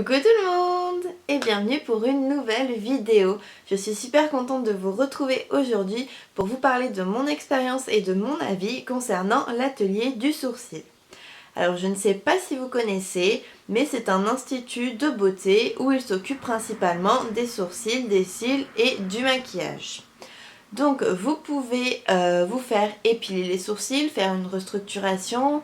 Coucou tout le monde et bienvenue pour une nouvelle vidéo. Je suis super contente de vous retrouver aujourd'hui pour vous parler de mon expérience et de mon avis concernant l'atelier du sourcil. Alors je ne sais pas si vous connaissez, mais c'est un institut de beauté où il s'occupe principalement des sourcils, des cils et du maquillage. Donc vous pouvez vous faire épiler les sourcils, faire une restructuration,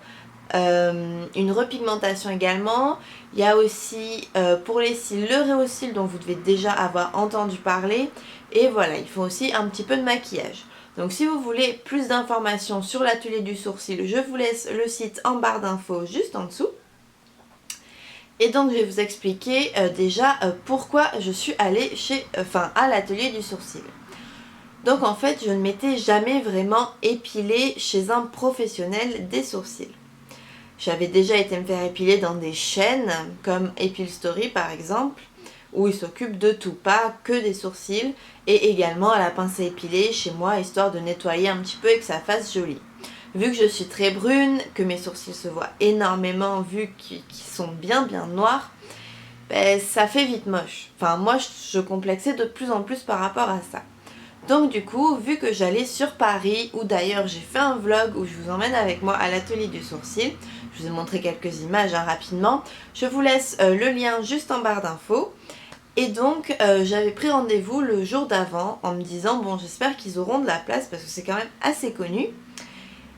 une repigmentation également. Il y a aussi pour les cils le rehaussil dont vous devez déjà avoir entendu parler. Et voilà, ils font aussi un petit peu de maquillage. Donc si vous voulez plus d'informations sur l'atelier du sourcil, je vous laisse le site en barre d'infos juste en dessous. Et donc je vais vous expliquer déjà pourquoi je suis allée à l'atelier du sourcil. Donc en fait, je ne m'étais jamais vraiment épilée chez un professionnel des sourcils. J'avais déjà été me faire épiler dans des chaînes comme Epile Story par exemple, où ils s'occupent de tout, pas que des sourcils, et également à la pince à épiler chez moi, histoire de nettoyer un petit peu et que ça fasse joli. Vu que je suis très brune, que mes sourcils se voient énormément, vu qu'ils sont bien noirs, ben, ça fait vite moche. Enfin moi je complexais de plus en plus par rapport à ça. Donc du coup, vu que j'allais sur Paris, où d'ailleurs j'ai fait un vlog où je vous emmène avec moi à l'atelier du sourcil, je vous ai montré quelques images rapidement, je vous laisse le lien juste en barre d'infos. Et donc j'avais pris rendez-vous le jour d'avant en me disant bon j'espère qu'ils auront de la place parce que c'est quand même assez connu.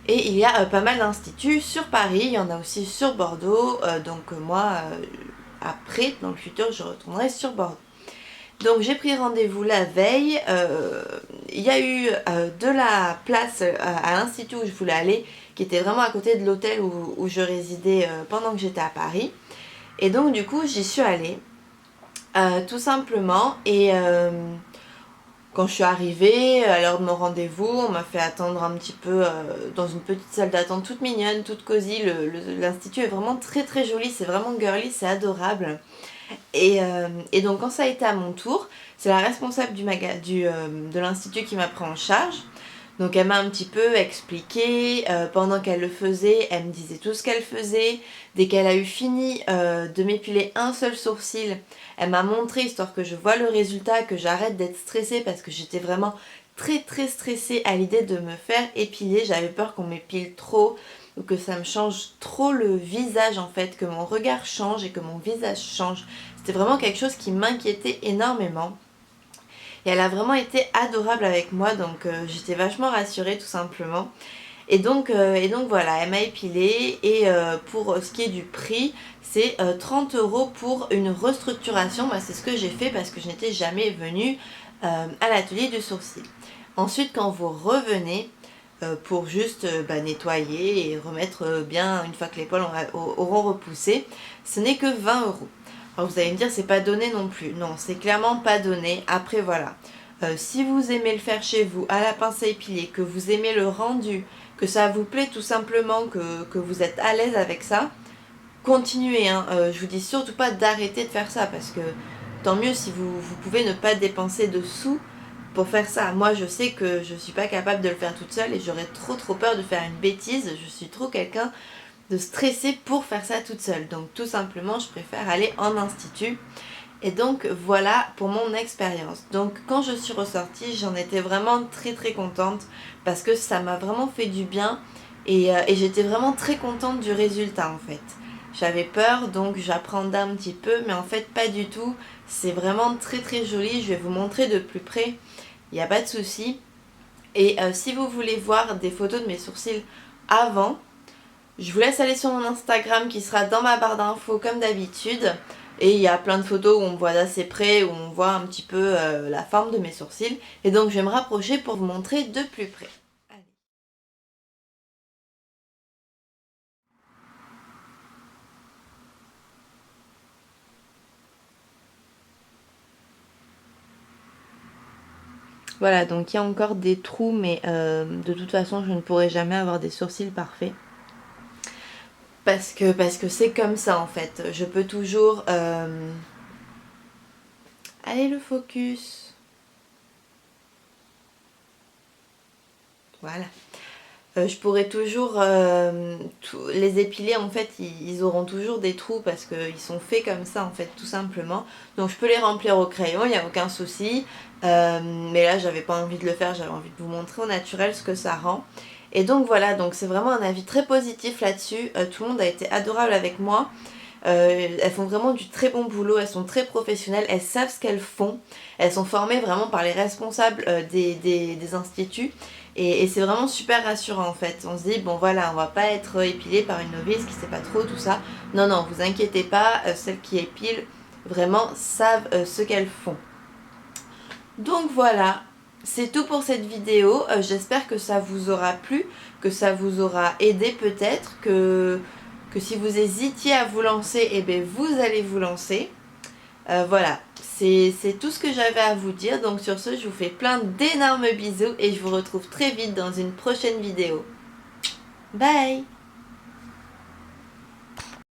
Et il y a pas mal d'instituts sur Paris, il y en a aussi sur Bordeaux, donc moi après dans le futur je retournerai sur Bordeaux. Donc j'ai pris rendez-vous la veille, il y a eu de la place à l'institut où je voulais aller, qui était vraiment à côté de l'hôtel où je résidais pendant que j'étais à Paris. Et donc du coup j'y suis allée, tout simplement, et quand je suis arrivée à l'heure de mon rendez-vous, on m'a fait attendre un petit peu dans une petite salle d'attente toute mignonne, toute cosy. L'institut est vraiment très joli, c'est vraiment girly, c'est adorable. Et donc quand ça a été à mon tour, c'est la responsable de l'institut qui m'a pris en charge. Donc elle m'a un petit peu expliqué, pendant qu'elle le faisait, elle me disait tout ce qu'elle faisait. Dès qu'elle a eu fini de m'épiler un seul sourcil, elle m'a montré, histoire que je vois le résultat, que j'arrête d'être stressée parce que j'étais vraiment très stressée à l'idée de me faire épiler. J'avais peur qu'on m'épile trop ou que ça me change trop le visage en fait, que mon regard change et que mon visage change. C'était vraiment quelque chose qui m'inquiétait énormément. Et elle a vraiment été adorable avec moi, donc j'étais vachement rassurée tout simplement. Et donc voilà, elle m'a épilée et pour ce qui est du prix, c'est 30 € pour une restructuration. Moi c'est ce que j'ai fait parce que je n'étais jamais venue à l'atelier du sourcil. Ensuite quand vous revenez, pour juste nettoyer et remettre bien une fois que les poils auront repoussé, ce n'est que 20 €. Alors vous allez me dire c'est pas donné non plus. Non, c'est clairement pas donné. Après voilà, si vous aimez le faire chez vous à la pince à épiler, que vous aimez le rendu, que ça vous plaît tout simplement, que vous êtes à l'aise avec ça, continuez. Hein. Je vous dis surtout pas d'arrêter de faire ça parce que tant mieux si vous pouvez ne pas dépenser de sous pour faire ça. Moi je sais que je suis pas capable de le faire toute seule et j'aurais trop peur de faire une bêtise. Je suis trop quelqu'un de stresser pour faire ça toute seule. Donc tout simplement je préfère aller en institut. Et donc voilà pour mon expérience. Donc quand je suis ressortie, j'en étais vraiment très contente parce que ça m'a vraiment fait du bien et j'étais vraiment très contente du résultat en fait. J'avais peur donc j'appréhendais un petit peu mais en fait pas du tout. C'est vraiment très joli, je vais vous montrer de plus près, il n'y a pas de souci. Et si vous voulez voir des photos de mes sourcils avant, je vous laisse aller sur mon Instagram qui sera dans ma barre d'infos comme d'habitude. Et il y a plein de photos où on me voit d'assez près, où on voit un petit peu la forme de mes sourcils. Et donc je vais me rapprocher pour vous montrer de plus près. Allez. Voilà, donc il y a encore des trous, mais de toute façon je ne pourrai jamais avoir des sourcils parfaits. Parce que c'est comme ça en fait. Je peux toujours... Allez le focus. Voilà. Je pourrais toujours les épiler, en fait ils auront toujours des trous parce qu'ils sont faits comme ça en fait tout simplement. Donc je peux les remplir au crayon, il n'y a aucun souci. Mais là j'avais pas envie de le faire, j'avais envie de vous montrer au naturel ce que ça rend. Et donc voilà, donc c'est vraiment un avis très positif là-dessus. Tout le monde a été adorable avec moi. Elles font vraiment du très bon boulot, elles sont très professionnelles, elles savent ce qu'elles font. Elles sont formées vraiment par les responsables des instituts. Et c'est vraiment super rassurant en fait. On se dit, bon voilà, on va pas être épilé par une novice qui sait pas trop tout ça. Non, non, vous inquiétez pas, celles qui épilent vraiment savent ce qu'elles font. Donc voilà, c'est tout pour cette vidéo. J'espère que ça vous aura plu, que ça vous aura aidé peut-être, que si vous hésitiez à vous lancer, eh bien vous allez vous lancer. Voilà, c'est tout ce que j'avais à vous dire. Donc sur ce, je vous fais plein d'énormes bisous et je vous retrouve très vite dans une prochaine vidéo. Bye!